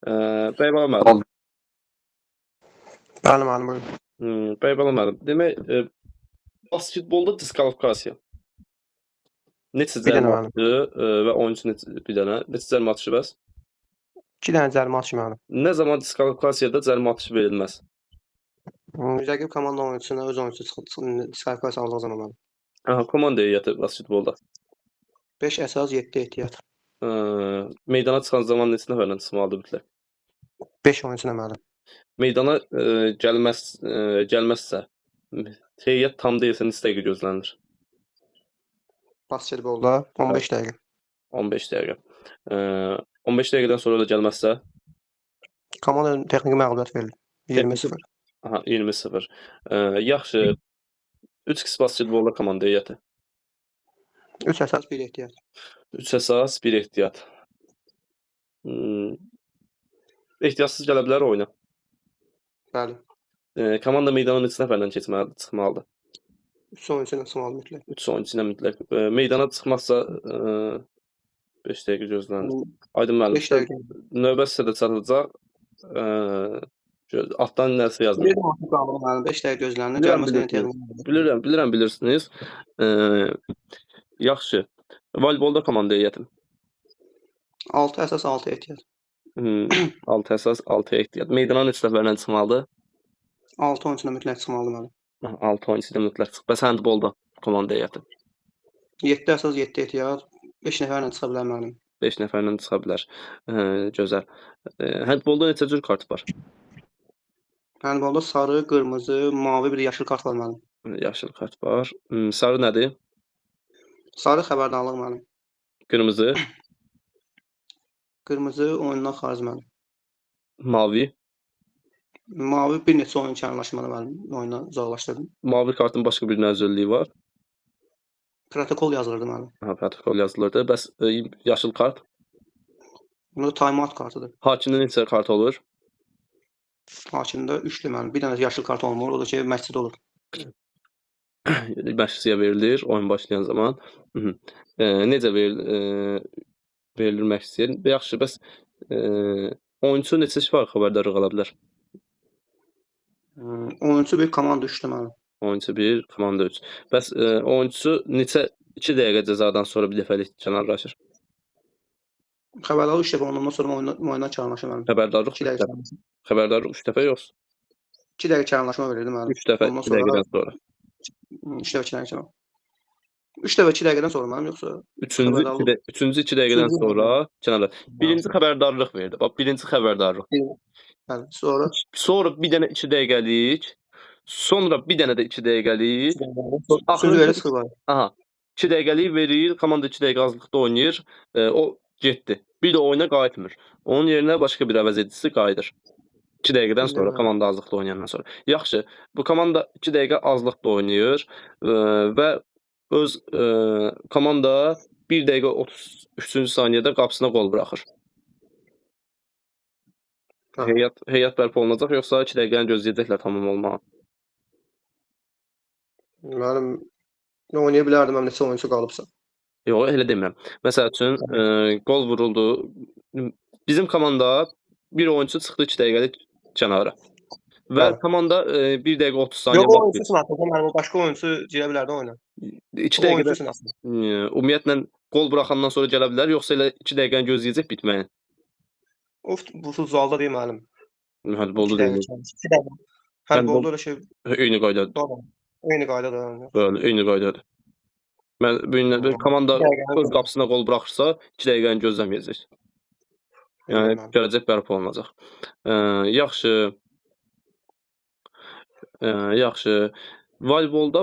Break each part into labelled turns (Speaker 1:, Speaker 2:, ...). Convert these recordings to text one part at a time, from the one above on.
Speaker 1: Bəy bala müəllim.
Speaker 2: Bəli, müəllim, buyurun.
Speaker 1: Bəy bala müəllim. Demək, basketbolda diskvalifikasiya. Neçə
Speaker 2: Bir dənə
Speaker 1: cərimə
Speaker 2: müəllim.
Speaker 1: atışı və oyunçu bir dənə. Neçə cərimə atışı bəs?
Speaker 2: 2 dənə cərimə atışı müəllim.
Speaker 1: Nə zaman diskvalifikasiyada cərimə atışı verilməz?
Speaker 2: Rəqib komanda oyunçusuna öz oyunçusu diskvalifikasiya aldığı zaman müəllim.
Speaker 1: Aha, komanda heyəti basketbolda.
Speaker 2: 5 əsas, 7 ehtiyat.
Speaker 1: Meydana çıxan zaman neçə nəfərlə çıxmalıdır mütləq?
Speaker 2: 5 oyunçuna müəllim.
Speaker 1: Meydana gəlməzsə, heyət tam deyilsə neçə dəqiqə gözlənilir?
Speaker 2: Basketbolda 15 dəqiqə.
Speaker 1: 15 dəqiqə. 15 dəqiqədən sonra da gəlməzsə?
Speaker 2: Komanda texniki məğlubiyyət verilir. 20-0.
Speaker 1: Aha, 20-0. Yaxşı. 3x basketbolda komanda heyəti.
Speaker 2: 3 əsas, 1 ehtiyat.
Speaker 1: 3 əsas, 1 ehtiyat. Ehtiyatsız gələ bilər oyuna.
Speaker 2: Bəli.
Speaker 1: Komanda meydana neçə nəfərlə çıxmalıdır?
Speaker 2: 3 oyuncu ilə çıxmalı mütləq.
Speaker 1: 3 oyuncu ilə mütləq. Meydana çıxmazsa 5 dəqiqə gözlənilir. Aydın müəllim.
Speaker 2: 5 dəqiqə.
Speaker 1: Növbə sizə də çatacaq. Altdan nəsə yazın.
Speaker 2: 5 dəqiqə gözlənilir. Gəlməsə
Speaker 1: Bilirəm, bilirsiniz. Yaxşı. Voleybolda komanda heyəti.
Speaker 2: 6 əsas, 6 ehtiyat.
Speaker 1: 6 əsas, 6 ehtiyat. Meydana neçə nəfərlə çıxmalıdır?
Speaker 2: 6 oyuncu ilə mütləq çıxmalıdır müəllim.
Speaker 1: 6 oyuncu ilə mütləq çıx. Bəs handbolda komanda heyəti.
Speaker 2: 7 əsas, 7 ehtiyat. 5 nəfərlə çıxa bilər müəllim.
Speaker 1: 5 nəfərlə çıxa bilər. Gözəl. Handbolda neçə cür kart var?
Speaker 2: Handbolda sarı, qırmızı, mavi, bir yaşıl kart var müəllim.
Speaker 1: Yaşıl kart var. Sarı nədir?
Speaker 2: Sarı xəbərdarlıq müəllim.
Speaker 1: Qırmızı?
Speaker 2: Qırmızı oyundan xaric müəllim.
Speaker 1: Mavi?
Speaker 2: Mavi bir neçə oyun kənarlaşmalı müəllim. Oyundan uzaqlaşdırdım.
Speaker 1: Mavi kartın başqa bir nəzərliyi var?
Speaker 2: Protokol yazılırdı müəllim.
Speaker 1: Ha, protokol yazılırdı. Bəs yaşıl kart?
Speaker 2: Bu time-out kartıdır.
Speaker 1: Hakimdə neçə kart olur?
Speaker 2: Hakimdə 3-dür müəllim. Bir dənə yaşıl kart olmur, o da ki, məşqçidə olur.
Speaker 1: Məşqçiyə verilir oyun başlayan zaman. Necə verilir məşqçiyə? Yaxşı, bəs oyunçu neçə şifahi xəbərdarlıq ala bilər?
Speaker 2: Oyunçu bir, komanda 3-dür müəllim.
Speaker 1: Oyunçu 1, komanda 3. Bəs oyunçu neçə 2 dəqiqə cəzadan sonra bir dəfəlik kənarlaşır?
Speaker 2: Xəbərdarlıq 3 dəfə ondan sonra oyundan kənarlaşır müəllim.
Speaker 1: Xəbərdarlıq 3 dəfə. Xəbərdarlıq 3 dəfə yox.
Speaker 2: 2 dəqiqə kənarlaşma verildi müəllim.
Speaker 1: 3 dəfə 2 dəqiqədən sonra.
Speaker 2: 3 dəfə 2 dəqiqədən. 3 dəfə 2 dəqiqədən sonra mənim yoxsa?
Speaker 1: Üçüncü 2 dəqiqədən sonra kənarlar. Birinci xəbərdarlıq verdi. Bax, birinci xəbərdarlıq.
Speaker 2: Bəli, sonra
Speaker 1: bir dənə 2 dəqiqəlik, sonra bir dənə də 2 dəqiqəlik.
Speaker 2: Axırı verə çıxır.
Speaker 1: Aha. 2 dəqiqəlik verir, komanda 2 dəqiqə azlıqda oynayır. O getdi. Bir də oyuna qayıtmır. Onun yerinə başqa bir əvəz edicisi qayıdır. 2 dəqiqədən sonra komanda azlıqda oynayandan sonra. Yaxşı, bu komanda 2 dəqiqə azlıqda oynayır və öz komanda 1 dəqiqə 33-cü saniyədə qapısına qol buraxır. Heyət bərpa olunacaq, yoxsa 2 dəqiqəni gözləyəcəklər tamam olmağa?
Speaker 2: Mənim oynaya bilərdim, mən neçə oyuncu qalıbsa.
Speaker 1: Yox, elə demirəm. Məsəl üçün, qol vuruldu. Bizim komanda bir oyuncu çıxdı 2 dəqiqəlik kənara. Və komanda 1 dəqiqə 30 saniyə
Speaker 2: vaxt. Yox, oyuncu sınaqda, mənim başqa oyuncu girə bilərdi oyuna.
Speaker 1: 2 dəqiqədə ümumiyyətlə qol buraxandan sonra gələ bilər, yoxsa elə 2 dəqiqəni gözləyəcək bitməyini?
Speaker 2: Bu futbolda deyil müəllim.
Speaker 1: Handbolda deyil.
Speaker 2: Handbolda elə şey
Speaker 1: eyni qaydadır.
Speaker 2: Eyni qaydadır.
Speaker 1: Bəli, eyni qaydadır. Bir komanda öz qapısına qol buraxırsa 2 dəqiqəni gözləməyəcək. Yəni gələcək bərpa olunacaq. Yaxşı. Voleybolda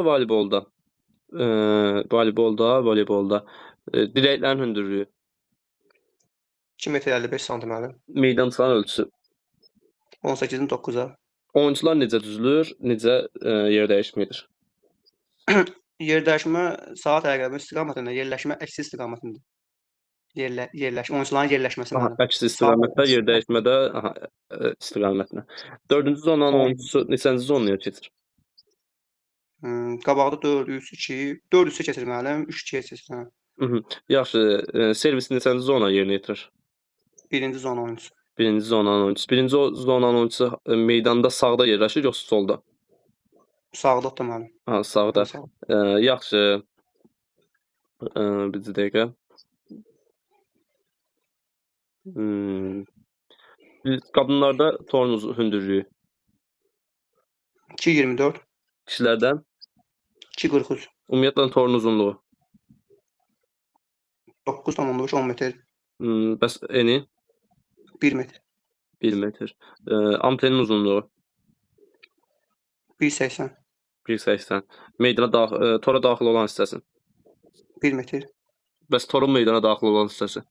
Speaker 1: dirəklərin hündürlüyü
Speaker 2: 2 metr 55 sm müəllim.
Speaker 1: Meydançanın ölçüsü
Speaker 2: 18-in 9-a.
Speaker 1: Oyuncular necə düzülür, necə yer dəyişmədir?
Speaker 2: Yer dəyişmə saat əqrəbi istiqamətində, yerləşmə əksi istiqamətində. Oyuncuların yerləşməsi mənim.
Speaker 1: Əksi istiqamətdə, yer dəyişmədə istiqamətinə. 4-cü zonanın oyuncusu neçənci zonaya keçir?
Speaker 2: Qabaqda 4-3-2 keçir müəllim, 3-2 keçir.
Speaker 1: Yaxşı, servis neçənci zona yerinə yetirir?
Speaker 2: 1-ci zona oyuncusu.
Speaker 1: Birinci zonanın oyunçusu. Birinci zonanın oyunçusu meydanda sağda yerləşir yoxsa solda?
Speaker 2: Sağda da mənim.
Speaker 1: Ha, sağda.
Speaker 2: Sağ.
Speaker 1: Yaxşı. Bir dəqiqə. Qadınlarda torun hündürlüyü.
Speaker 2: 2.24,
Speaker 1: Kişilərdən
Speaker 2: 2.43,
Speaker 1: ümumiyyətlə torun uzunluğu.
Speaker 2: 9.5, 10 metr,
Speaker 1: Bəs eni
Speaker 2: 1 metr,
Speaker 1: 1 metr. Antenin uzunluğu
Speaker 2: 1.80,
Speaker 1: 1.80. Tora daxil olan hissəsi.
Speaker 2: 1 metr,
Speaker 1: Bəs torun meydana daxil olan hissəsi.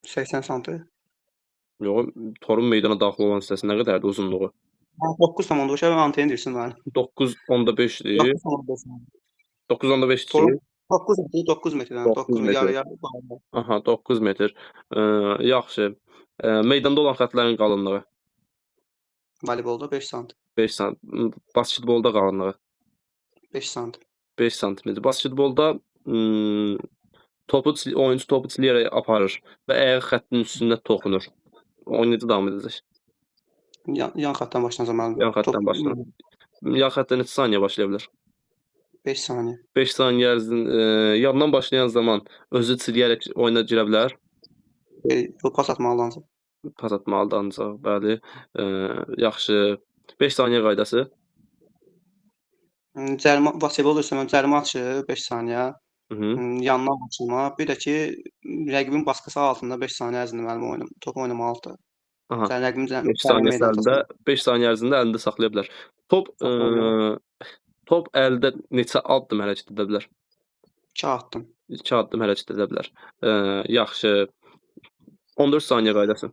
Speaker 2: 80 sm.
Speaker 1: Yox, torun meydana daxil olan hissəsi nə qədərdir uzunluğu?
Speaker 2: 9.5 anteni deyirsən mənim.
Speaker 1: 9.5-dir.
Speaker 2: 9.5.
Speaker 1: 9.5-dir.
Speaker 2: 9 metr, 9
Speaker 1: metr.
Speaker 2: yarı.
Speaker 1: Aha, 9 metr. Yaxşı. Meydanda olan xətlərin qalınlığı
Speaker 2: Voleybolda 5 sm,
Speaker 1: 5 sm. Basketbolda qalınlığı
Speaker 2: 5 sm.
Speaker 1: 5 sm. Basketbolda oyuncu topu çiləyərək aparır və ayaq xəttinin üstündə toxunur. O necə davam edəcək?
Speaker 2: Yan xətdən başlanacaq mənim.
Speaker 1: Yan xəttdən başlanır. Yan xəttdən neçə saniyə başlaya bilər?
Speaker 2: 5 saniyə.
Speaker 1: 5 saniyə ərzində yandan başlayan zaman özü çiləyərək oyuna girə bilər.
Speaker 2: Pas atmalı ancaq.
Speaker 1: Pas atmalıdır ancaq, bəli. Yaxşı. 5 saniyə qaydası.
Speaker 2: Basketbol istəməm, cərimə atışı 5 saniyə. Yandan açılma. Bir də ki, rəqibin baskısı altında 5 saniyə ərzində mənim top oynamalıdır.
Speaker 1: Aha.
Speaker 2: Rəqibin
Speaker 1: 5 saniyə ərzində əlində saxlaya bilər. Top əldə neçə addım hərəkət edə bilər?
Speaker 2: 2 addım.
Speaker 1: 2 addım hərəkət edə bilər. Yaxşı. 14 saniyə qaydası.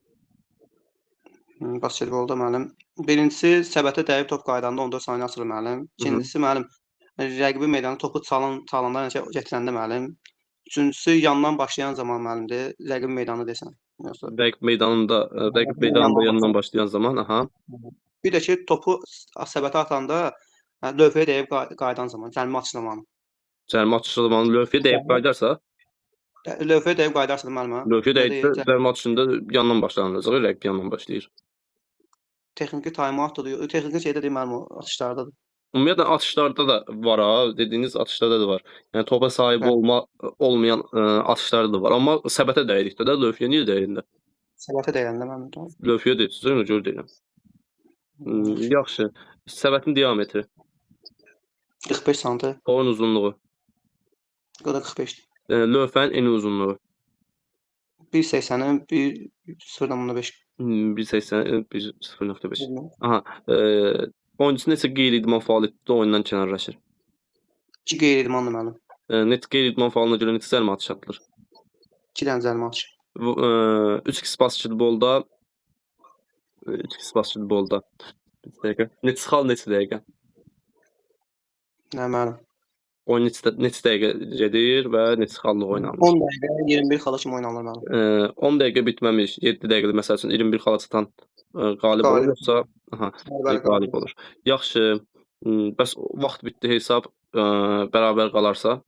Speaker 2: Basketbolda mənim birincisi səbətə dəyib top qaydanda 14 saniyə açılır mənim. İkincisi mənim rəqibi meydana topu çalanda gətirəndə mənim. Üçüncüsü yandan başlayan zaman mənimdir. Rəqib meydanı desən.
Speaker 1: Rəqib meydanında yandan başlayan zaman, aha.
Speaker 2: Bir də ki, topu səbətə atanda lövhəyə dəyib qaydan zaman, cərimə atışı zamanı.
Speaker 1: Cərimə atışı zamanı lövhəyə dəyib qaydarsa?
Speaker 2: Lövhəyə dəyib qaydarsa mənim.
Speaker 1: Lövhəyə dəyib cərimə atışında yandan başlanılacaq, rəqib yandan başlayır.
Speaker 2: Texniki timeout-dur. Texniki şeydə deyil mənim atışlardadır.
Speaker 1: Ümumiyyətlə atışlarda da var ha, dediyiniz atışlarda da var. Yəni topa sahib olmayan atışlarda da var. Amma səbətə dəydikdə də lövhəyə niyə dəyində?
Speaker 2: Səbətə dəyəndə mənim.
Speaker 1: Lövhəyə deyirsiniz, ona görə deyirəm. Yaxşı. Səbətin diametri
Speaker 2: 45 sm.
Speaker 1: Torun uzunluğu
Speaker 2: 45.
Speaker 1: Lövhənin eni uzunluğu
Speaker 2: 1.80-in 1.0.5.
Speaker 1: 1.80, 1.0.5. Aha. Oyuncusu neçə qeyri-idman fəaliyyətdə oyundan kənarlaşır?
Speaker 2: 2 qeyri-idmandır mənim.
Speaker 1: Neçə qeyri-idman fəaliyyətinə görə neçə cərimə atışı atılır?
Speaker 2: 2 dənə cərimə atışı.
Speaker 1: 3x basketbolda 3x basketbolda neçə xal neçə dəqiqə?
Speaker 2: Nə mənim?
Speaker 1: Oyun neçə dəqiqə gedir və neçə xallıq oynanır?
Speaker 2: 10 dəqiqə 21 xala kimi oynanır mənim.
Speaker 1: 10 dəqiqə bitməmiş 7 dəqiqədə məsəl üçün 21 xala çatan qalib olur yoxsa qalib olur. Yaxşı. Bəs vaxt bitdi hesab bərabər qalarsa?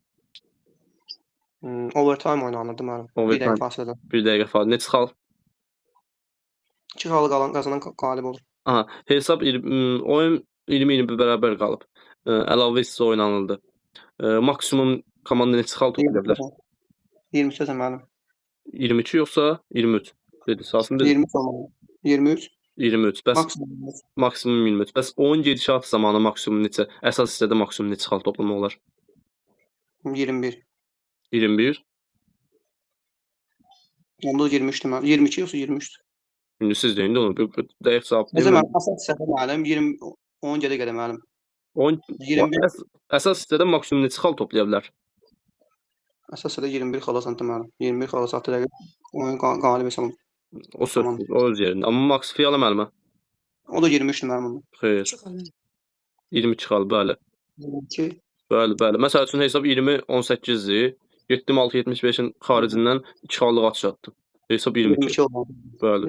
Speaker 2: Overtime oynanırdı mənim. 1 dəqiqə fasilədə.
Speaker 1: 1 dəqiqə fasilə. Neçə xal?
Speaker 2: 2 xalı qazanan qalib olur.
Speaker 1: Aha, hesab oyun 20-21 bərabər qalıb. Əlavə hissə oynanıldı. Maksimum komanda neçə xal toplaya bilər?
Speaker 2: 23 mənim.
Speaker 1: 22 yoxsa 23? Dedi, sahasını dedi.
Speaker 2: 23 olmalı. 23.
Speaker 1: 23. Bəs maksimum 23. Bəs oyun gedişatı zamanı maksimum neçə? Əsas hissədə maksimum neçə xal toplamaq olar?
Speaker 2: 21.
Speaker 1: 21.
Speaker 2: Onda 23-dür mənim. 22 yoxsa 23-dür?
Speaker 1: İndi siz deyin də onu. Dəqiq cavab
Speaker 2: deyin. Məsələn, əsas hissədə mənim 10 gedə mənim.
Speaker 1: 21. Əsas hissədə maksimum neçə xal toplaya bilər?
Speaker 2: Əsas hissədə 21 xala satdı mənim. 21 xala satdı rəqib. Oyun qalib hesab olunur.
Speaker 1: O öz yerində. Amma Max Fiyala müəllimə?
Speaker 2: O da 23-dür mənim.
Speaker 1: Xeyr. 22 xal, bəli.
Speaker 2: 22.
Speaker 1: Bəli. Məsəl üçün hesab 20-18-dir. 76-75-in xaricindən 2 xallıq atış atdım. Hesab 22
Speaker 2: olmalı.
Speaker 1: Bəli.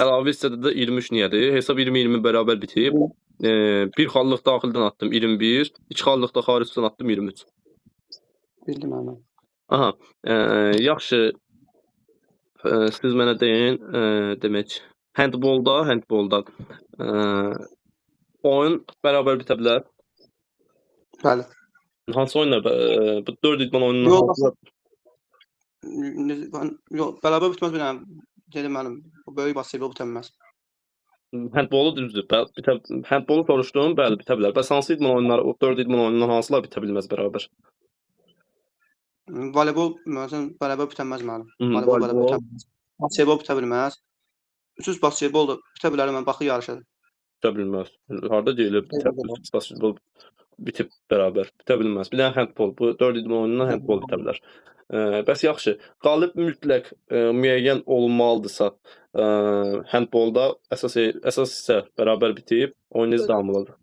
Speaker 1: Əlavə hissədə də 23 niyədir? Hesab 20-20 bərabər bitib. 1 xallıq daxildən atdım 21, 2 xallıq da xaricdən atdım 23.
Speaker 2: Bildim mənim.
Speaker 1: Aha. Yaxşı. Siz mənə deyin, demək, handbolda oyun bərabər bitə bilər.
Speaker 2: Bəli.
Speaker 1: Hansı oyunlarda, bu 4 idman oyununun
Speaker 2: Yox,
Speaker 1: hansı
Speaker 2: yox, bərabər bitməz bilirəm. Dedim müəllim, bu böyük basketbol bitə bilməz.
Speaker 1: handbolu düzdür, handbolu soruşdum, bəli, bitə bilər. Bəs hansı idman oyunları, o 4 idman oyunundan hansılar bitə bilməz bərabər?
Speaker 2: Voleybol məsələn bərabər bitə bilməz müəllim. Voleybol bərabər
Speaker 1: Voleybol
Speaker 2: bitə bilməz. Basketbol bitə bilməz. Üç basketbol da bitə bilər, mən baxı yarışa.
Speaker 1: bitə bilməz. Harda deyilib basketbol bitib bərabər, bitə bilməz. Bir dənə handbol, bu 4 idman oyunundan handbol bitə bilər. Bəs yaxşı, qalib mütləq müəyyən olunmalıdırsa, handbolda əsas hissə bərabər bitib, oyun necə davam olacaq?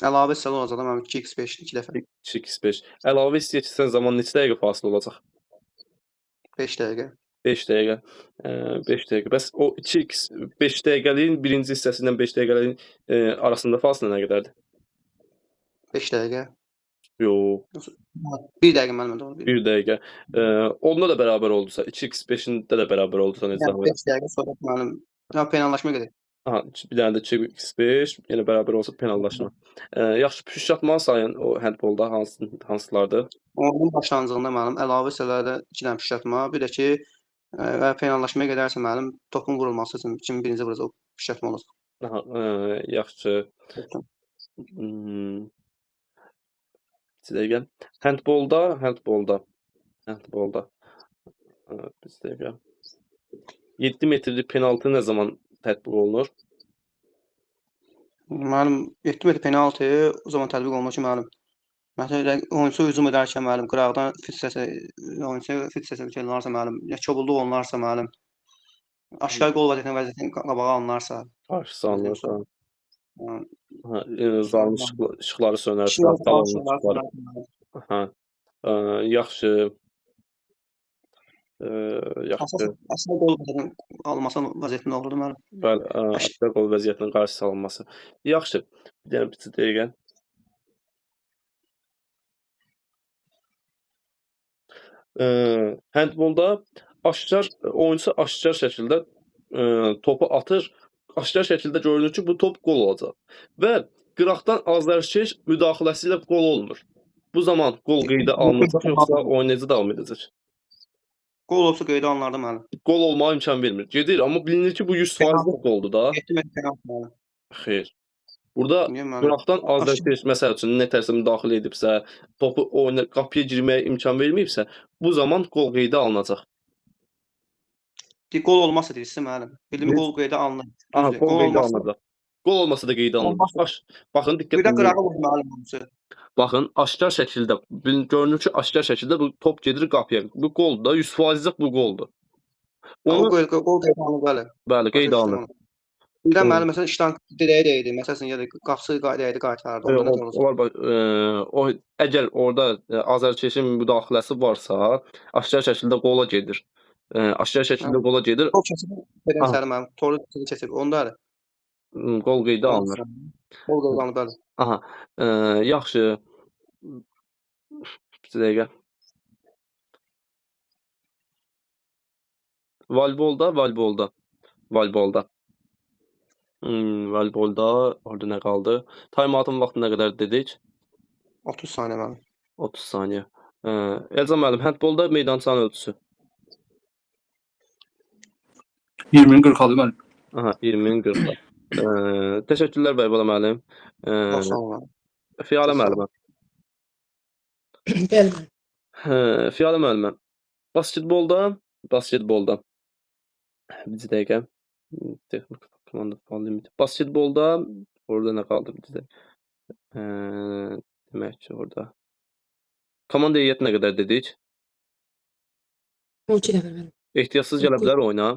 Speaker 2: Əlavə hissələr olacaq da mənim 2x5 2 dəfə.
Speaker 1: 2x5. Əlavə hissəyə keçən zaman neçə dəqiqə fasilə olacaq?
Speaker 2: 5 dəqiqə.
Speaker 1: 5 dəqiqə. 5 dəqiqə. Bəs o 2x 5 dəqiqəliyin birinci hissəsi ilə 5 dəqiqəliyin arasında fasilə nə qədərdir?
Speaker 2: 5 dəqiqə.
Speaker 1: Yox,
Speaker 2: 1 dəqiqə müəllim doğru.
Speaker 1: 1 dəqiqə. Onda da bərabər oldusa, 2x5-də də bərabər oldusa necə davam edər?
Speaker 2: 5 dəqiqə sonra müəllim penallaşma gedək.
Speaker 1: Aha, bir dənə də 2x5 yenə bərabər olsa penallaşma. Yaxşı, püşk atmanı sayın o handbolda hansılardır?
Speaker 2: Oyunun başlanğıcında müəllim əlavə hissələrdə 2 dənə püşk atma, bir də ki penallaşmaya gedərsə müəllim topun vurulması üçün kim birinci vuracaq o püşk atma olacaq.
Speaker 1: Aha, yaxşı. Bir dəqiqə. Handbolda. Bir dəqiqə. 7 metrlik penaltı nə zaman tətbiq olunur?
Speaker 2: Müəllim 7 metr penaltı o zaman tətbiq olunur ki, müəllim. Məsələn, oyunçu hücum edərkən müəllim qıraqdan fit səsi alınarsa müəllim, ya kobudluq olunarsa müəllim, aşkar qol vəziyyətindən qabağa alınarsa,
Speaker 1: Qarşısı alınırsa.
Speaker 2: hə,
Speaker 1: Zalın işıqları sönərsə, salonun işıqları. Aha. Yaxşı. Yaxşı.
Speaker 2: Aşkar qol vəziyyətindən alınması vəziyyətində olurdu müəllim.
Speaker 1: Bəli, aşkar qol vəziyyətinin qarşısı alınması. Yaxşı. Bir dənə bir dəqiqə. Handbolda oyunçu aşkar şəkildə topu atır, aşkar şəkildə görünür ki, bu top qol olacaq və qıraqdan azarkeş müdaxiləsi ilə qol olmur. Bu zaman qol qeydə alınacaq, yoxsa oyun necə davam edəcək?
Speaker 2: Qol olsa qeydə alınardı müəllim.
Speaker 1: Qol olmağa imkan vermir. Gedir, amma bilinir ki, bu 100% qoldur da.
Speaker 2: 7 metr penaltı müəllim.
Speaker 1: Xeyr. Burada qıraqdan azarkeş məsəl üçün nətərsə müdaxilə edibsə, topu oyuna qapıya girməyə imkan verməyibsə, bu zaman qol qeydə alınacaq.
Speaker 2: Qol olmasa deyirsən müəllim. Bildim qol qeydə alınır.
Speaker 1: Aha, qol qeydə alınacaq. Qol olmasa da qeydə alınacaq. Baxın, diqqət edin.
Speaker 2: Bir də qırağa vurdu müəllim oyunçu.
Speaker 1: Baxın, aşkar şəkildə görünür ki, aşkar şəkildə bu top gedir qapıya. Bu qoldur da, 100% bu qoldur.
Speaker 2: Qol qeydə alınır bəli.
Speaker 1: Bəli, qeydə alınır.
Speaker 2: Bir də mənim məsələn işdən dirəyə dəydi. Məsələn, ya da qapısı dəydi qaytardı. Onda nə olur?
Speaker 1: O əgər orada azarkeşin müdaxiləsi varsa, aşkar şəkildə qola gedir. Aşkar şəkildə qola gedir.
Speaker 2: Top keçib, bedən səri mənim. Toru keçib. Ondadır.
Speaker 1: Qol qeydə alınır.
Speaker 2: Qol qeydə alınır bəli.
Speaker 1: Aha. Yaxşı. Bir dəqiqə. Voleybolda. Voleybolda orada nə qaldı? Time-out'un vaxtı nə qədər dedik?
Speaker 2: 30 saniyə mənim.
Speaker 1: 30 saniyə. Elcan müəllim, handbolda meydançanın ölçüsü?
Speaker 3: 20-nin 40-adır mənim.
Speaker 1: Aha, 20-nin 40-a. Təşəkkürlər Bəybələ müəllim.
Speaker 2: Sağ olun.
Speaker 1: Fiyalə müəllimə.
Speaker 4: Bəli.
Speaker 1: Fiyalə müəllimə. Basketbolda. Bir dəqiqə. Texnik komanda faal limiti. Basketbolda orada nə qaldı bir dəqiqə. Demək ki, orada. Komanda heyəti nə qədər dedik?
Speaker 4: 12 nəfər mənim.
Speaker 1: Ehtiyatsız gələ bilər oyuna.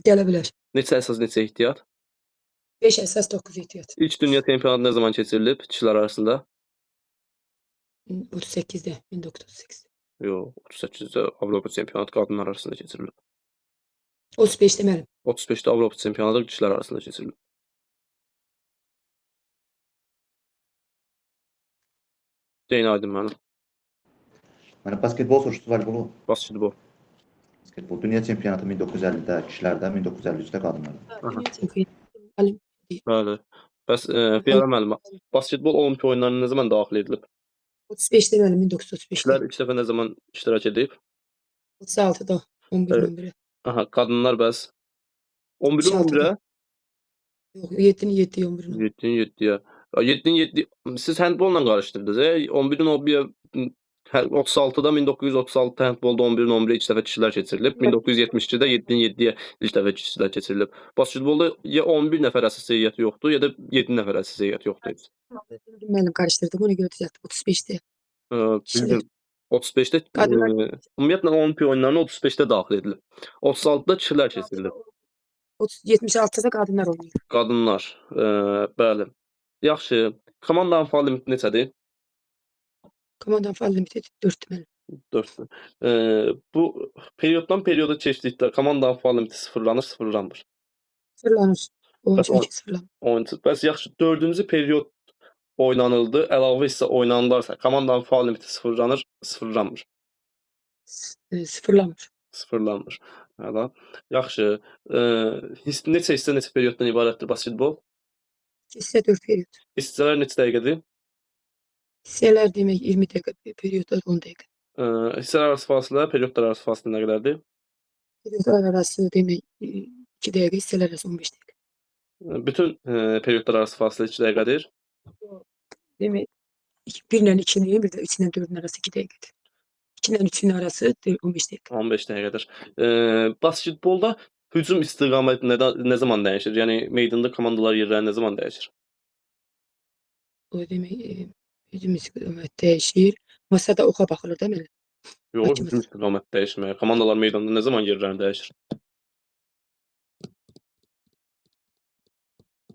Speaker 4: Gələ bilər.
Speaker 1: Neçə əsas, neçə ehtiyat?
Speaker 4: 5 əsas, 9 ehtiyat.
Speaker 1: İlk dünya çempionatı nə zaman keçirilib kişilər arasında?
Speaker 4: 38-də, 1938.
Speaker 1: Yox, 38-də Avropa çempionatı qadınlar arasında keçirilib.
Speaker 4: 35-də mənim.
Speaker 1: 35-də Avropa çempionatı kişilər arasında keçirilib. Deyin Aydın müəllim.
Speaker 5: Basketbol soruşdu, voleybolu.
Speaker 1: Basketbol.
Speaker 5: Basketbol. Dünya çempionatı 1950-də kişilərdə, 1953-də qadınlarda.
Speaker 4: Dünya çempionatı. Müəllim.
Speaker 1: Bəli. Bəs Piyada müəllim, basketbol olimpik oyunlarına nə zaman daxil edilib?
Speaker 4: 35'te müəllim 1935'te.
Speaker 1: Kişilər ilk dəfə nə zaman iştirak edib?
Speaker 4: 36'da 11
Speaker 1: Evet.
Speaker 4: 11'e.
Speaker 1: Aha, qadınlar bəs 11-dən 11-ə?
Speaker 4: Yok 7'nin 7 11'in.
Speaker 1: 7-dən 7-yə. 7-dən 7 siz handbolla qarışdırdınız, 11-dən 11-yə 36-da 1936 handbolda 11-dən 11-ə ilk dəfə kişilər keçirilib. 1972-də 7-dən 7-yə ilk dəfə kişilər keçirilib. Basketbolda ya 11 nəfər əsas heyəti yoxdur, ya da 7 nəfər əsas heyəti yoxdur heç.
Speaker 4: Müəllim karıştırdım ona göre düzelttim. 35'te.
Speaker 1: Bildim. 35-də
Speaker 4: Qadınlar-
Speaker 1: ümumiyyətlə olimpik oyunlarına 35-də daxil edilib. 36-da kişilər keçirilib.
Speaker 4: 76'da kadınlar oynuyor.
Speaker 1: Qadınlar, bəli. Yaxşı. Komandanın faal limiti neçədir?
Speaker 4: Komandan faal limiti 4 müəllim.
Speaker 1: 4-dür. Bu perioddan perioda keçdikdə komandanın faal limiti sıfırlanır, sıfırlanmır.
Speaker 4: Sıfırlanır. Oyuncu
Speaker 1: Bəs o-
Speaker 4: 3 sıfırlanır.
Speaker 1: Oyuncu. Bəs yaxşı, 4-cü period oynanıldı, əlavə hissə oynanılarsa komandanın faal limiti sıfırlanır, sıfırlanmır.
Speaker 4: Sıfırlanır.
Speaker 1: Sıfırlanmır. Əla. Yaxşı. Neçə hissə, neçə perioddan ibarətdir basketbol?
Speaker 4: Hissə 4 periyod.
Speaker 1: Hissələr neçə dəqiqədir?
Speaker 4: Hissələr demək 20 dəqiqə, periyodlar 10 dəqiqə.
Speaker 1: Hissələr arası fasilə, periodlar arası fasilə nə qədərdir?
Speaker 4: Periyodlar arası demək 2 dəqiqə, hissələr arası 15 dəqiqə.
Speaker 1: Bütün periodlar arası fasilə 2 dəqiqədir.
Speaker 4: Demək 1 ilə 2-nin, bir də 3 ilə 4-ün arası 2 dəqiqədir. 2 ilə 3-ün arası 15 dəqiqə.
Speaker 1: 15 dəqiqədir. Basketbolda hücum istiqaməti nə zaman dəyişir? Yəni meydanda komandalar yerləri nə zaman dəyişir?
Speaker 4: O demək hücum istiqaməti dəyişir. Masada oxa baxılır da müəllim.
Speaker 1: Yox,
Speaker 4: Hakim
Speaker 1: hücum istiqaməti dəyişmir. Komandalar meydanda nə zaman yerlərini dəyişir?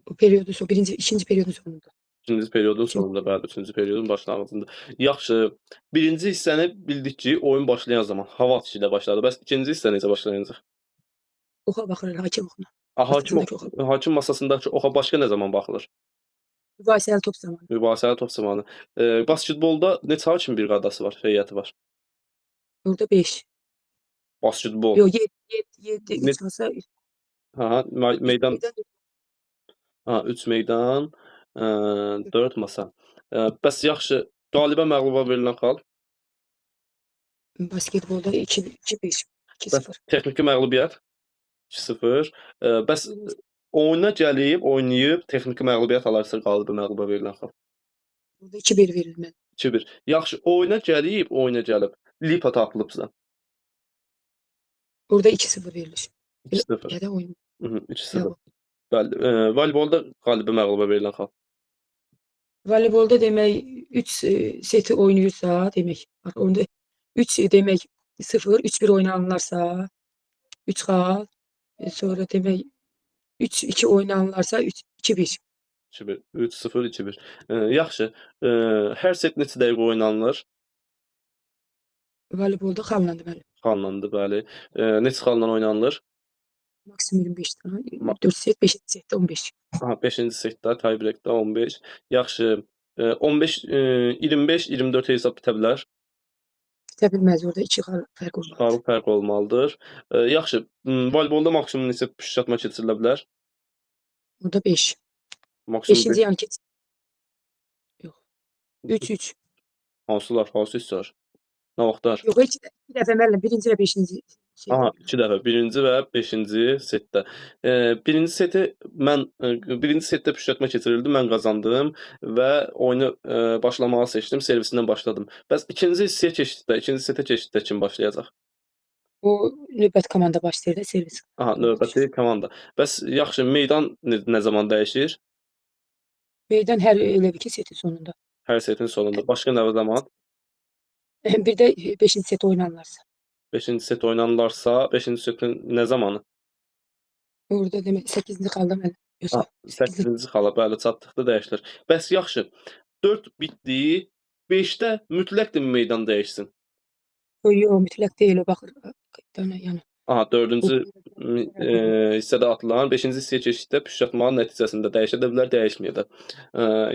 Speaker 4: O periyodu son, ikinci periyodun sonunda.
Speaker 1: İkinci periodun sonunda, bəli, üçüncü periodun başlanğıcında. Yaxşı. Birinci hissəni bildik ki, oyun başlayan zaman hava atışı ilə başladı. Bəs ikinci hissə necə başlayacaq?
Speaker 4: Oxa baxılır, hakim oxuna.
Speaker 1: Hakim
Speaker 4: Masasındakı oxa.
Speaker 1: hakim masasındakı oxa başqa nə zaman baxılır?
Speaker 4: Mübahisəli top zamanı.
Speaker 1: Mübahisəli top zamanı. Basketbolda neçə hakim briqadası var, heyəti var?
Speaker 4: Orada 5.
Speaker 1: Basketbol.
Speaker 4: Yox 7
Speaker 1: Ne-
Speaker 4: 3 masa.
Speaker 1: Meydan 3 meydan, 4 masa. Bəs yaxşı, qalibə məğluba verilən xal?
Speaker 4: Basketbolda 2-5. 2-0.
Speaker 1: Bəs texniki məğlubiyyət? 2-0. Bəs oyuna gəlib, oynayıb texniki məğlubiyyət alarsa qalibə məğluba verilən xal?
Speaker 4: Burada 2-1 verilir mən.
Speaker 1: 2-1. Yaxşı, oyuna gəlib, lipa tapılıbsa.
Speaker 4: Orada 2-0 verilir.
Speaker 1: 2-0.
Speaker 4: Ya da oyun.
Speaker 1: 2-0.
Speaker 4: Yox.
Speaker 1: Bəli. Voleybolda qalibə məğluba verilən xal.
Speaker 4: Voleybolda demək 3 seti oynayırsa demək. Onda 3 demək 0, 3-1 oynanırlarsa 3 xal. Sonra demək 3-2 oynanırlarsa 2-1.
Speaker 1: 2-1. 3-0, 2-1. Yaxşı. Hər set neçə dəqiqə oynanılır?
Speaker 4: Voleybolda xalla deməli.
Speaker 1: Xallandı, bəli. Neçə xalla oynanılır?
Speaker 4: Maksimum 25 tane. 4 set, 5 setdə 15.
Speaker 1: Aha, 5-ci setdə, tie-breakdə 15. Yaxşı. 15 25 24 hesab bitə bilər.
Speaker 4: Bitə bilməz orada 2 xal fərq olmaz.
Speaker 1: Xal fərq olmalıdır. Yaxşı. Voleybolda maksimum neçə püşatma keçirilə bilər?
Speaker 4: Orada 5.
Speaker 1: Maksimum
Speaker 4: 5-ci yan keç. Yox. 3-3.
Speaker 1: hansılar, hansı hissələr? Nə vaxtlar?
Speaker 4: Yox, heç bir dəfə müəllim, birinci və 5-ci
Speaker 1: Aha, 2 dəfə. 1-ci və 5-ci setdə. Birinci seti mən birinci setdə püşatma keçirildi, mən qazandım və oyunu başlamağı seçdim, servisindən başladım. Bəs ikinci hissəyə keçdikdə, ikinci setə keçdikdə kim başlayacaq?
Speaker 4: O növbət komanda başlayır da servis.
Speaker 1: Aha, növbəti komanda. Bəs yaxşı, meydan nə zaman dəyişir?
Speaker 4: Meydan hər elə bir ki seti sonunda.
Speaker 1: Hər setin sonunda. Başqa nə zaman?
Speaker 4: Bir də 5-ci set oynanırlarsa.
Speaker 1: 5-ci set oynanırlarsa, 5-ci setin nə zamanı?
Speaker 4: Orada demək 8-ci xalda mən. Yoxsa
Speaker 1: 8-ci xala, bəli, çatdıqda dəyişilir. Bəs yaxşı, 4 bitdi, 5-də mütləqdir meydan dəyişsin.
Speaker 4: yox, mütləq deyil o baxır. Yəni.
Speaker 1: Aha, 4-cü hissədə atılan 5-ci hissəyə keçdikdə püşatmanın nəticəsində dəyişə də bilər, dəyişməyə də.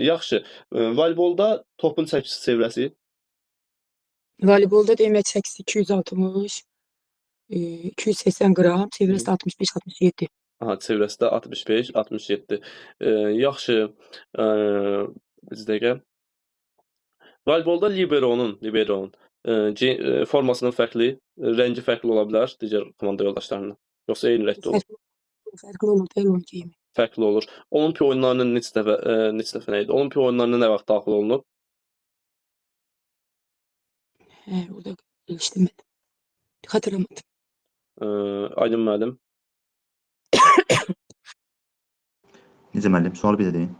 Speaker 1: Yaxşı, voleybolda topun çəkisi çevrəsi
Speaker 4: Voleybolda demək çəkisi 260. 280 qram, çevrəsi 65-67.
Speaker 1: Aha, çevrəsi də 65-67. Yaxşı, bir dəqiqə. Voleybolda liberonun formasının fərqli, rəngi fərqli ola bilər digər komanda yoldaşlarından. Yoxsa eyni rəngdə olur?
Speaker 4: Fərqli olur, onun geyimi.
Speaker 1: Fərqli olur. Olimpiya oyunlarına neçə dəfə nə idi? Olimpiya oyunlarına nə vaxt daxil olunub?
Speaker 4: Orada işləmədim. Xatırlamadım.
Speaker 1: Aydın müəllim.
Speaker 5: Necə müəllim? Sual bir də deyin.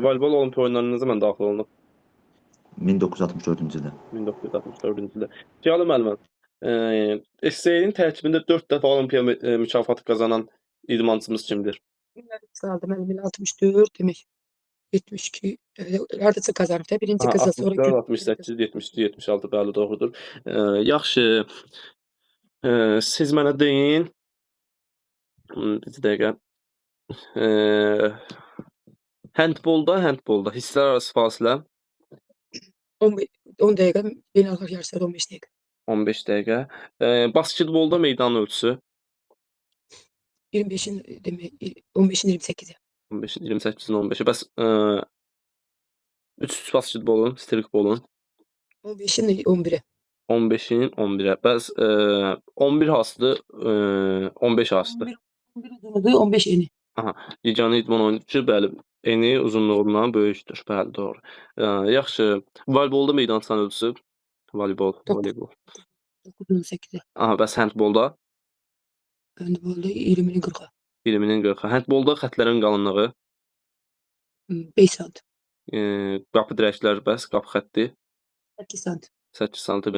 Speaker 1: Voleybol olimpiya oyunlarına nə zaman daxil olunub?
Speaker 5: 1964-cü ildə.
Speaker 1: 1964-cü ildə. Fiyali müəllimə, SSR-in tərkibində 4 dəfə olimpiya mükafatı qazanan idmançımız kimdir?
Speaker 4: Saldı mənim 64 demək. 72 hardasa qazanıb da birinci
Speaker 1: Aha,
Speaker 4: qıza sonra
Speaker 1: 64, 68, 72, 76 bəli doğrudur. Yaxşı. Siz mənə deyin. Bir dəqiqə. Handbolda hissələr arası fasilə
Speaker 4: 10 dəqiqə, beynəlxalq yarışlar 15 dəqiqə.
Speaker 1: 15 dəqiqə. Basketbolda meydan ölçüsü
Speaker 4: 25-in demək 15-in 28-i.
Speaker 1: 15-in 28-in 15-i. Bəs 3 basketbolun, strikbolun
Speaker 4: 15-in 11-i.
Speaker 1: 15-in 11-ə. Bəs 11 hansıdır? 15 hansıdır?
Speaker 4: 11 uzunudur, 15 eni.
Speaker 1: Aha, yeganə idman oyunçusu bəli, eni uzunluğundan böyükdür. Bəli, doğru. Yaxşı. Voleybolda meydançanın ölçüsü voleybol.
Speaker 4: 9-18-i.
Speaker 1: Aha, bəs handbolda
Speaker 4: Handbolda 20-nin 40-a.
Speaker 1: 20-nin 40-a. Handbolda xətlərin qalınlığı
Speaker 4: 5 sant.
Speaker 1: qapı dirəklər bəs qapı xətti
Speaker 4: 8 sant.
Speaker 1: 8 sm.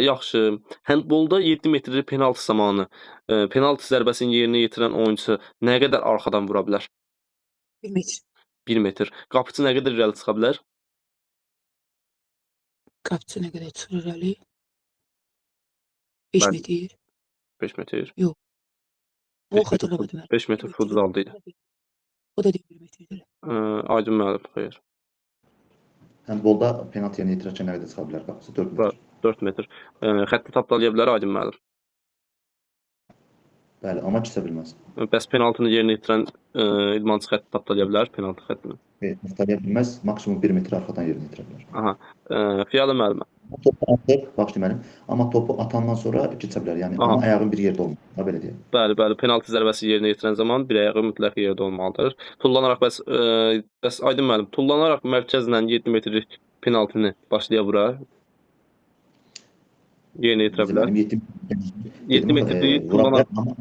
Speaker 1: Yaxşı. Handbolda 7 metrlik penaltı zamanı penaltı zərbəsini yerinə yetirən oyunçu nə qədər arxadan vura bilər?
Speaker 4: 1 metr.
Speaker 1: 1 metr. Qapıçı nə qədər irəli çıxa bilər?
Speaker 4: Qapıçı nə qədər çıxır irəli? 5
Speaker 1: Bəli.
Speaker 4: metr.
Speaker 1: 5 metr.
Speaker 4: O xatırlamadım mən.
Speaker 1: 5 metr futzalda idi.
Speaker 4: O da 1 metrdir.
Speaker 1: Aydın müəllim, xeyr.
Speaker 5: Handbolda penaltı yerinə yetirərkən nə qədər çıxa bilər qapısı? 4 metr.
Speaker 1: 4 metr. Xətti tapdalaya bilər Aydın müəllim.
Speaker 5: Bəli, amma keçə bilməz.
Speaker 1: Bəs penaltını yerinə yetirən idmançı xətti tapdalaya bilər, penaltı xəttini.
Speaker 5: Tapdalaya bilməz, maksimum 1 metr arxadan yerinə yetirə bilər.
Speaker 1: Aha. Fiyali müəllimə.
Speaker 5: Topu atıb, bax deməlim, amma topu atandan sonra keçə bilər. Yəni onun ayağın bir yerdə olmalı, belə deyək.
Speaker 1: Bəli, penaltı zərbəsi yerinə yetirən zaman bir ayağı mütləq yerdə olmalıdır. Tullanaraq bəs Aydın müəllim, tullanaraq mərkəzlə 7 metrlik penaltını başlaya vura yerinə yetirə bilər. 7 metrlik tullanaraq
Speaker 5: amma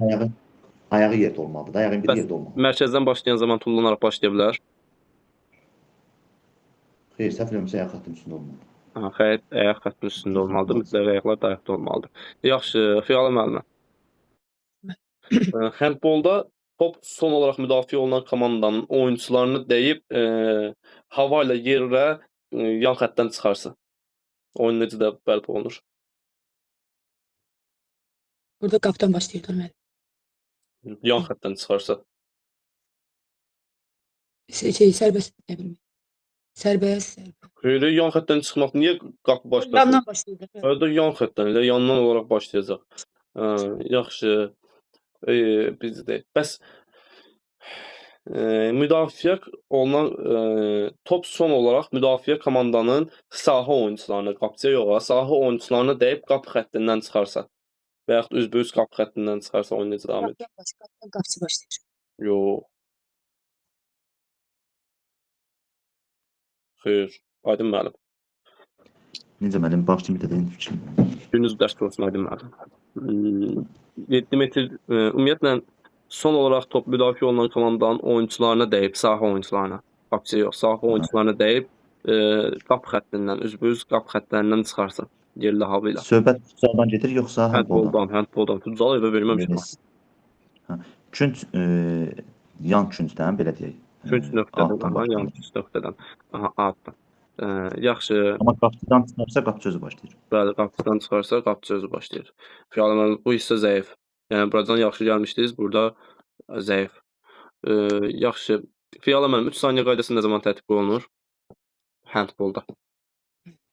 Speaker 5: ayağı yerdə olmalıdır. Ayağın bir yerdə olmalı.
Speaker 1: Mərkəzdən başlayan zaman tullanaraq başlaya bilər.
Speaker 5: Xeyr, səhv eləmirəmsə ayaq xəttinin üstündə olmalıdır.
Speaker 1: Xeyr, ayaq xəttinin üstündə olmalıdır. Mütləq ayaqlar dayaqda olmalıdır. Yaxşı, Fiyali müəllimə. Handbolda top son olaraq müdafiə olunan komandanın oyunçularını dəyib hava ilə yerə yan xəttdən çıxarsa. Oyun necə də bərpa olunur?
Speaker 4: Burada qapıdan başlayırlar mənim.
Speaker 1: Yan xəttdən çıxarsa.
Speaker 4: Sərbəst, nə bilməm. Sərbəst.
Speaker 1: Xeyr, yan xəttdən çıxmaq niyə qapı başlasın?
Speaker 4: Yandan başlayırlar.
Speaker 1: Orada yan xəttdən, elə yandan olaraq başlayacaq. Yaxşı. Bizdə. Bəs müdafiə olunan top son olaraq müdafiə komandanın sahə oyunçularına, qapıçıya yox, sahə oyunçularına dəyib qapı xəttindən çıxarsa və yaxud üzbəüz qapı xəttindən çıxarsa oyun necə davam edir?
Speaker 4: Qapıçı başlayır.
Speaker 1: Yox. Xeyr. Aydın müəllim.
Speaker 5: Necə müəllim, başlayım bir də deyin fikrim.
Speaker 1: Gününüz dərs olsun Aydın müəllim. 7 metr ümumiyyətlə son olaraq top müdafiə olunan komandanın oyunçularına dəyib, sahə oyunçularına, qapıçıya yox, sahə oyunçularına dəyib qapı xəttindən, üzbəüz qapı xəttlərindən çıxarsa yerli hava ilə.
Speaker 5: Söhbət futsaldan gedir yoxsa handboldan?
Speaker 1: Handboldan. Futsal evə verməmişəm.
Speaker 5: Künc yan küncdən belə deyək.
Speaker 1: Künc nöqtədən, yan künc nöqtədən. Aha, altdan. Yaxşı.
Speaker 5: Amma qapıdan çıxarsa qapıçı özü başlayır.
Speaker 1: Bəli, qapıdan çıxarsa qapıçı özü başlayır. Fiyali müəllim, bu hissə zəif. Yəni buradan yaxşı gəlmişdiniz, burada zəif. Yaxşı. Fiyali müəllim, 3 saniyə qaydası nə zaman tətbiq olunur? Handbolda.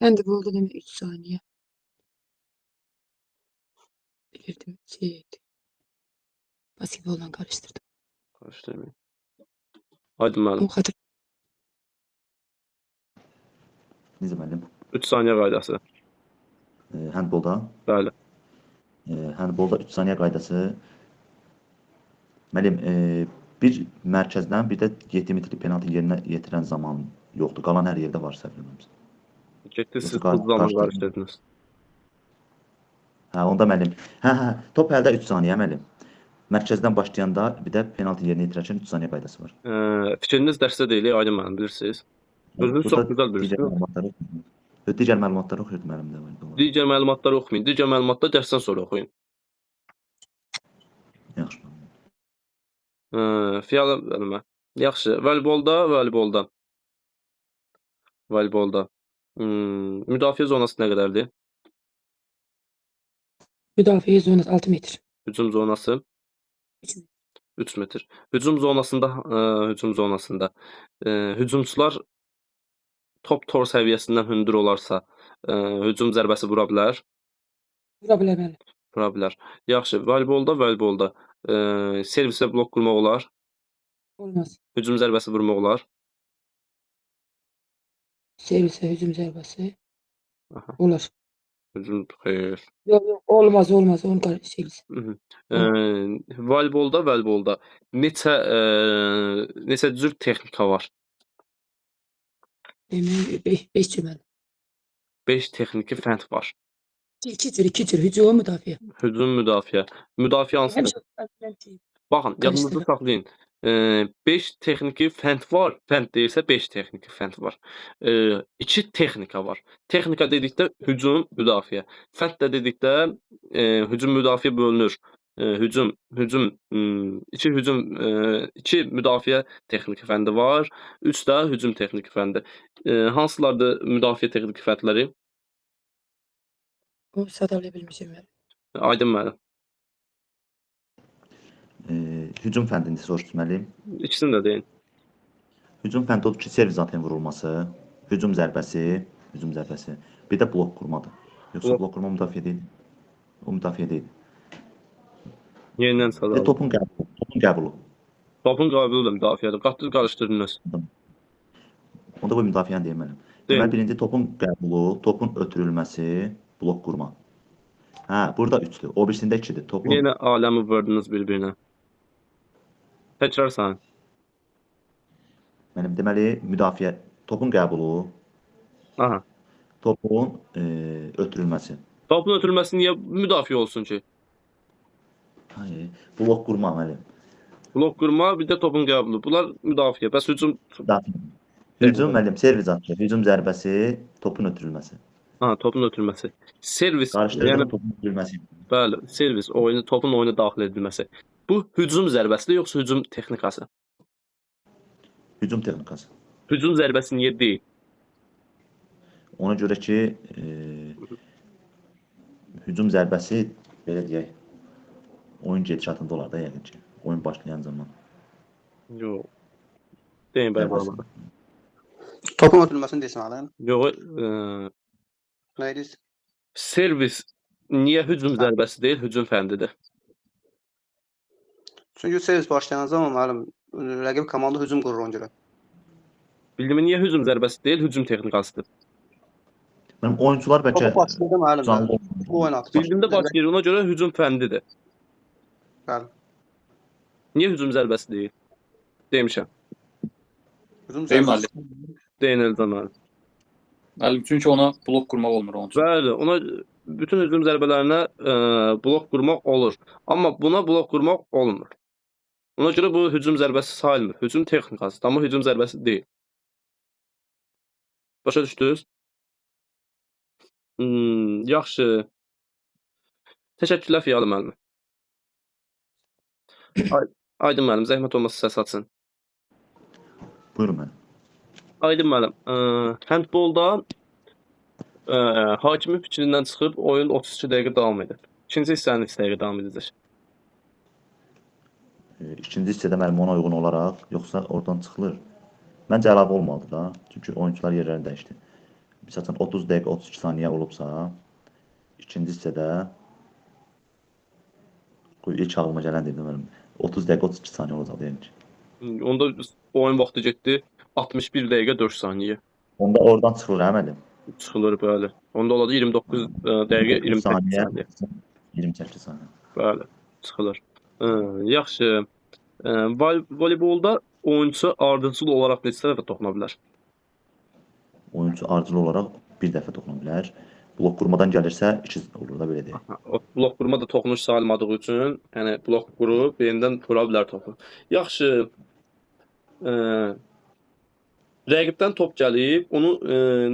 Speaker 4: Handbolda demək 3 saniyə. Bilirdim. Basketbolla karıştırdım.
Speaker 1: Karışdırmayın. Aydın müəllim.
Speaker 4: O xatır.
Speaker 5: Necə müəllim?
Speaker 1: 3 saniyə qaydası.
Speaker 5: Handbolda,
Speaker 1: Bəli.
Speaker 5: handbolda 3 saniyə qaydası. Müəllim, bir mərkəzdən bir də 7 metrlik penaltı yerinə yetirən zaman yoxdur. Qalan hər yerdə var səhv eləmirəmsə.
Speaker 1: Getdi siz
Speaker 5: Yoxsa
Speaker 1: bu zaman
Speaker 5: qarşıdakı-
Speaker 1: qarışdırdınız.
Speaker 5: Hə, onda müəllim. Hə, top əldə 3 saniyə müəllim. Mərkəzdən başlayanda bir də penaltı yerinə yetirərkən 3 saniyə qaydası var.
Speaker 1: Fikriniz dərsdə deyil, Aydın müəllim, bilirsiniz. Özünüz çox gözəl bilirsiniz.
Speaker 5: Digər məlumatları oxuyurdu müəllim də.
Speaker 1: Digər məlumatları oxumayın. Digər məlumatları dərsdən sonra oxuyun.
Speaker 5: Yaxşı.
Speaker 1: Fiyala müəllimə. Yaxşı. Voleybolda. Müdafiə zonası nə qədərdir?
Speaker 4: Müdafiə zonası 6 metr.
Speaker 1: Hücum zonası
Speaker 4: 3 metr.
Speaker 1: 3 metr. Hücum zonasında hücumçular top tor səviyyəsindən hündür olarsa, hücum zərbəsi vura bilər.
Speaker 4: Vura bilər bəli.
Speaker 1: Vura bilər. Yaxşı. Voleybolda servislə blok qurmaq olar.
Speaker 4: Olmaz.
Speaker 1: Hücum zərbəsi vurmaq olar.
Speaker 4: Servisə hücum zərbəsi.
Speaker 1: Aha.
Speaker 4: Olar.
Speaker 1: Hücum xeyr.
Speaker 4: Yox, olmaz. Onu qarışdırırız.
Speaker 1: Voleybolda neçə cür texnika var?
Speaker 4: Demək 5 cümlə.
Speaker 1: 5 texniki fənd var.
Speaker 4: 2 cür hücum müdafiə.
Speaker 1: Hücum müdafiə. Müdafiə hansıdır? Baxın, yadınızda
Speaker 4: Qarışdırın.
Speaker 1: saxlayın. 5 texniki fənd var. Fənd deyilsə 5 texniki fənd var. 2 texnika var. Texnika dedikdə hücum, müdafiə. Fənd də dedikdə hücum, müdafiə bölünür. İki müdafiə texniki fəndi var. 3 də hücum texniki fəndi. Hansılardır müdafiə texniki fəndləri?
Speaker 4: O sadalaya bilmişəm mən.
Speaker 1: Aydın müəllim.
Speaker 5: Hücum fəndini soruşdunuz müəllim.
Speaker 1: İkisini də deyin.
Speaker 5: Hücum fəndi odur ki, servis atın vurulması, hücum zərbəsi, bir də blok qurmadır. Yoxsa blok qurma müdafiə deyil. O müdafiə deyil.
Speaker 1: Yenidən
Speaker 5: Bir də
Speaker 1: sadalım.
Speaker 5: topun qəbulu.
Speaker 1: Topun qəbulu da müdafiədir. Qarışdırdınız.
Speaker 5: Onda bu müdafiəni deyim mənim.
Speaker 1: Deyin.
Speaker 5: Deməli, birinci topun qəbulu, topun ötürülməsi, blok qurma. Hə, burada 3-dür. O birisində 2-dir. Topun
Speaker 1: Yenə aləmi vurdunuz bir-birinə. Təkrar sən.
Speaker 5: mənim deməli müdafiə, topun qəbulu,
Speaker 1: Aha.
Speaker 5: topun ötürülməsi.
Speaker 1: Topun ötürülməsi niyə müdafiə olsun ki?
Speaker 5: Hayır, blok qurma mənim.
Speaker 1: Blok qurma, bir də topun qəbulu. Bunlar müdafiə. Bəs hücum
Speaker 5: Hücum mənim servis atı, hücum zərbəsi, topun ötürülməsi.
Speaker 1: topun ötürülməsi. Servis,
Speaker 5: Qarışdırdım
Speaker 1: yəni
Speaker 5: topun ötürülməsi.
Speaker 1: bəli, servis topun oyuna daxil edilməsi. Bu hücum zərbəsidir yoxsa hücum texnikası?
Speaker 5: Hücum texnikası.
Speaker 1: Hücum zərbəsi niyə deyil?
Speaker 5: Ona görə ki, hücum zərbəsi belə deyək, oyun gedişatında olar da yəqin ki, oyun başlayan zaman.
Speaker 1: Yox. Deyin bəy
Speaker 5: Zərbəsi.
Speaker 1: bana.
Speaker 2: Topun ötürülməsini desin alın.
Speaker 1: Yox,
Speaker 2: Nə edirsiniz?
Speaker 1: servis niyə hücum zərbəsi deyil, hücum fəndidir?
Speaker 2: Çünki servis başlayan zaman müəllim rəqib komanda hücum qurur ona görə.
Speaker 1: Bildimi niyə hücum zərbəsi deyil, hücum texnikasıdır?
Speaker 5: Mənim oyuncular bəlkə
Speaker 2: Topu başlayanda müəllim
Speaker 5: canlı
Speaker 2: bu oyun atır.
Speaker 1: Bildimdə başlayır, ona görə hücum fəndidir.
Speaker 2: Bəli.
Speaker 1: Niyə hücum zərbəsi deyil? Demişəm.
Speaker 2: Hücum
Speaker 3: Deyim
Speaker 2: zərbəsi.
Speaker 1: Deyin Elcan müəllim.
Speaker 3: Müəllim, çünki ona blok qurmaq olmur onun üçün.
Speaker 1: Bəli, ona bütün hücum zərbələrinə blok qurmaq olur. Amma buna blok qurmaq olmur. Ona görə bu hücum zərbəsi sayılmır. Hücum texnikasıdır, amma hücum zərbəsi deyil. Başa düşdünüz? Yaxşı. Təşəkkürlər Fiyalı müəllim. Aydın müəllim, zəhmət olmasa səs açın.
Speaker 5: Buyurun mənim.
Speaker 1: Aydın müəllim, handbolda hakimin fikrindən çıxıb oyun 32 dəqiqə davam edir. İkinci hissənin 2 dəqiqə davam edəcək.
Speaker 5: İkinci hissədə mənim ona uyğun olaraq, yoxsa oradan çıxılır. Məncə əlavə olmalıdır da. Çünki oyuncular yerlərini dəyişdi. Məsələn 30 dəqiqə 32 saniyə olubsa, ikinci hissədə İlk ağlıma gələn dedim mənim. 30 dəqiqə 32 saniyə olacaq yəni.
Speaker 1: Onda oyun vaxtı getdi 61 dəqiqə 4 saniyə.
Speaker 5: Onda oradan çıxır əməlim.
Speaker 1: Çıxılır bəli. Onda oladı 29 dəqiqə 28 saniyə.
Speaker 5: 28 saniyə.
Speaker 1: Bəli, çıxılır. Yaxşı. Voleybolda oyunçu ardıcıl olaraq neçə dəfə toxuna bilər?
Speaker 5: Oyunçu ardıcıl olaraq bir dəfə toxuna bilər. Blok qurmadan gəlirsə 2 olur da belə deyək.
Speaker 1: O blok qurma da toxunuş sayılmadığı üçün, yəni blok qurub yenidən vura bilər topu. Yaxşı. Rəqibdən top gəlib, onu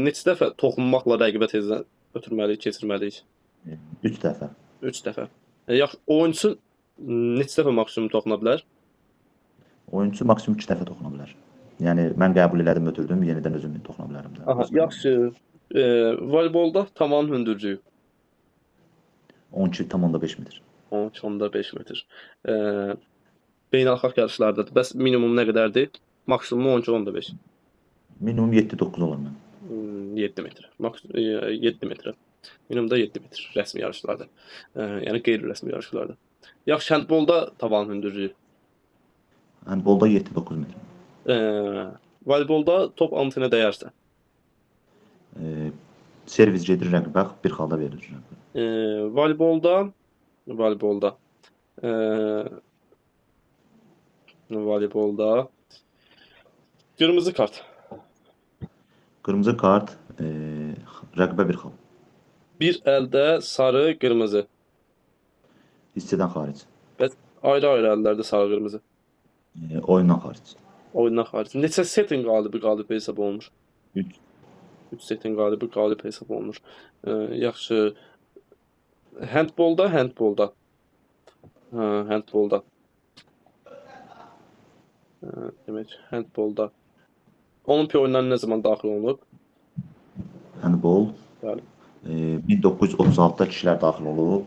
Speaker 1: neçə dəfə toxunmaqla rəqibə tezdən ötürməliyik, keçirməliyik?
Speaker 5: 3 dəfə.
Speaker 1: 3 dəfə. Yaxşı, oyunçu neçə dəfə maksimum toxuna bilər?
Speaker 5: Oyunçu maksimum 2 dəfə toxuna bilər. Yəni mən qəbul elədim, ötürdüm, yenidən özüm toxuna bilərəm də.
Speaker 1: Aha, yaxşı. Voleybolda tavan hündürlüyü
Speaker 5: 12,5 metr.
Speaker 1: 12.5 metr. Beynəlxalq yarışlarda bəs minimum nə qədərdir? Maksimum 12.5.
Speaker 5: Minimum 7-9 olur mən.
Speaker 1: 7 metr. 7 metr. Minimum da 7 metr rəsmi yarışlarda. Yəni qeyri-rəsmi yarışlarda. Yaxşı, handbolda tavan hündürlüyü.
Speaker 5: Handbolda 7-9 metr.
Speaker 1: Voleybolda top antenə dəyərsə.
Speaker 5: Servis gedir rəqibə, bir xalda verilir.
Speaker 1: Voleybolda qırmızı kart.
Speaker 5: Qırmızı kart rəqibə bir xal.
Speaker 1: Bir əldə sarı, qırmızı.
Speaker 5: Hissədən xaric.
Speaker 1: Bəs ayrı-ayrı əllərdə sarı, qırmızı.
Speaker 5: Oyundan xaric.
Speaker 1: Oyundan xaric. Neçə setin qalib hesab olunur?
Speaker 5: 3.
Speaker 1: 3 setin qalib hesab olunur. Yaxşı. Handbolda. Handbolda. Demək, handbolda. Olimpiya oyunlarına nə zaman daxil olunub?
Speaker 5: Handbol.
Speaker 1: Bəli.
Speaker 5: 1936-da kişilər daxil olub.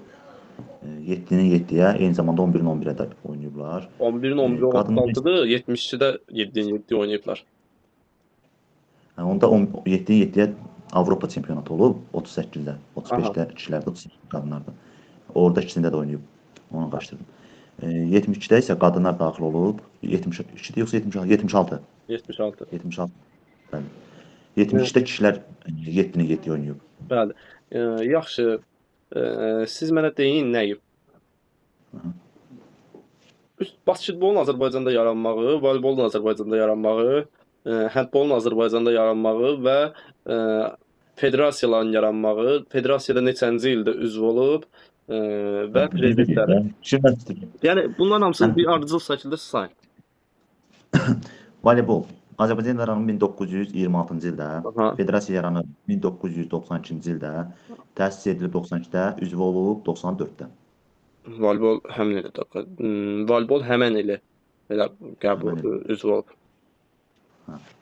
Speaker 5: 7-nin 7-yə, eyni zamanda 11-in 11-ə də oynayıblar.
Speaker 1: 11-in 11-ə 36-dır, 72-də 7-nin 7-yə oynayıblar.
Speaker 5: Onda 7-nin 7-yə Avropa çempionatı olub 38-də, 35-də kişilərdə, 38 qadınlarda. Orada ikisində də oynayıb. Onu qaçdırdım. 72-də isə qadınlar daxil olub. 72-də yoxsa 76?
Speaker 1: 76.
Speaker 5: 76. Bəli. 73-də kişilər 7-nin 7-yə oynayıb.
Speaker 1: Bəli. Yaxşı. Siz mənə deyin nəyi? Basketbolun Azərbaycanda yaranmağı, voleybolun Azərbaycanda yaranmağı, handbolun Azərbaycanda yaranmağı və federasiyaların yaranmağı, federasiyada neçənci ildə üzv olub və prezidentləri. Yəni bunların hamısını bir ardıcıl şəkildə sayın.
Speaker 5: Voleybol. Azərbaycan yaranıb 1926-cı ildə, federasiya yaranıb 1992-ci ildə, təsis edilib 92-də, üzv olub 94-də.
Speaker 1: Voleybol həmin ilə Voleybol həmin ilə belə qəbul üzv olub.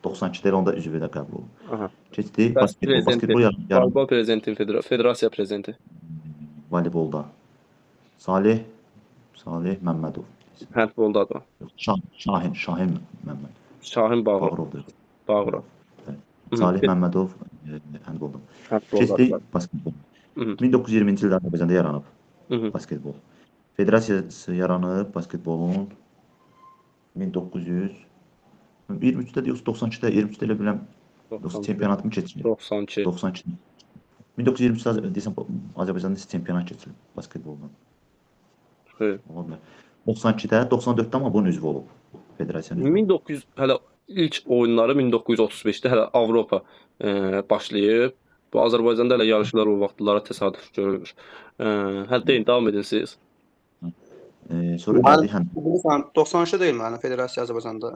Speaker 5: 92-də onda üzvü də qəbul olub.
Speaker 1: Aha.
Speaker 5: Keçdi basketbol yaranıb.
Speaker 1: Voleybol prezidenti, federasiya prezidenti.
Speaker 5: Voleybolda Salih Məmmədov.
Speaker 1: Handbolda da.
Speaker 5: Şahin Məmməd.
Speaker 1: Şahin Bağırov.
Speaker 5: Salih Məmmədov handbolda. Keçdi basketbol. 1920-ci ildə Azərbaycanda yaranıb basketbol. Federasiyası yaranıb basketbolun 1923-də yoxsa 92-də, 23-də elə biləm yoxsa çempionat mı keçirilib? 92. 1923-də desəm Azərbaycanda çempionat keçirilib basketboldan.
Speaker 1: Xeyr.
Speaker 5: 92-də, 94-də amma bunun üzvü olub federasiyanın.
Speaker 1: 1900 hələ ilk oyunları 1935-də hələ Avropa başlayıb. Bu Azərbaycanda hələ yarışlar o vaxtlara təsadüf görülmür. Deyin, davam edin siz.
Speaker 5: Sonra gəldik həm.
Speaker 2: 93-də deyil mənim federasiya Azərbaycanda.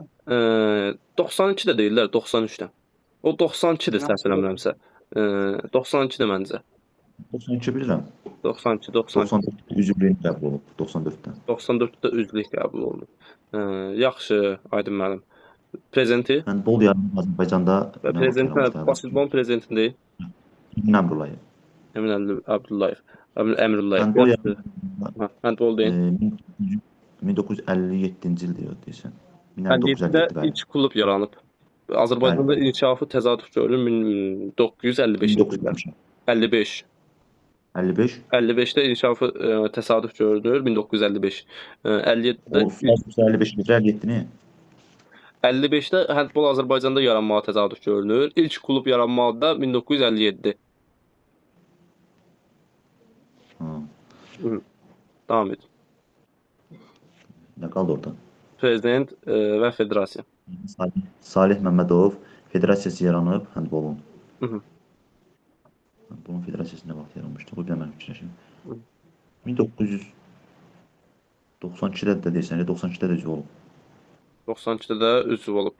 Speaker 1: 92-də deyirlər, 93-də. O 92-dir səhv eləmirəmsə. 92-də məncə.
Speaker 5: 92 bilirəm.
Speaker 1: 92.
Speaker 5: Üzvlüyün qəbul olub 94-dən.
Speaker 1: 94-də üzvlük qəbul olunub. Yaxşı, Aydın müəllim. Prezidenti?
Speaker 5: Handbol yaranıb Azərbaycanda.
Speaker 1: Prezidenti, basketbolun prezidentindir.
Speaker 5: Emin Əmrullayev.
Speaker 1: Emin Əbdullayev. Əmrullayev.
Speaker 5: Handbol yaranıb.
Speaker 1: Handbol deyin.
Speaker 5: 1957-ci ildir deyirsən.
Speaker 1: 57-də ilk klub yaranıb. Azərbaycanda inkişafı təsadüf görülür 1955-ci ildə. 55.
Speaker 5: 55.
Speaker 1: 55-də inkişafı təsadüf görülür 1955. 57-də
Speaker 5: O Fransız 55 necə 57-ni?
Speaker 1: 55-də handbol Azərbaycanda yaranmağa təsadüf görülür. İlk klub yaranmağı da 1957.
Speaker 5: Ha.
Speaker 1: Davam edin.
Speaker 5: Nə qaldı orada?
Speaker 1: Prezident və federasiya.
Speaker 5: Salih Məmmədov federasiyası yaranıb handbolun.
Speaker 1: Hı hı.
Speaker 5: Handbolun federasiyası nə vaxt yaranmışdı? Bu bir də mən fikirləşim.
Speaker 1: Hı.
Speaker 5: 1992-də də deyirsən, 92-də də üzv olub.
Speaker 1: 92-də də üzv olub.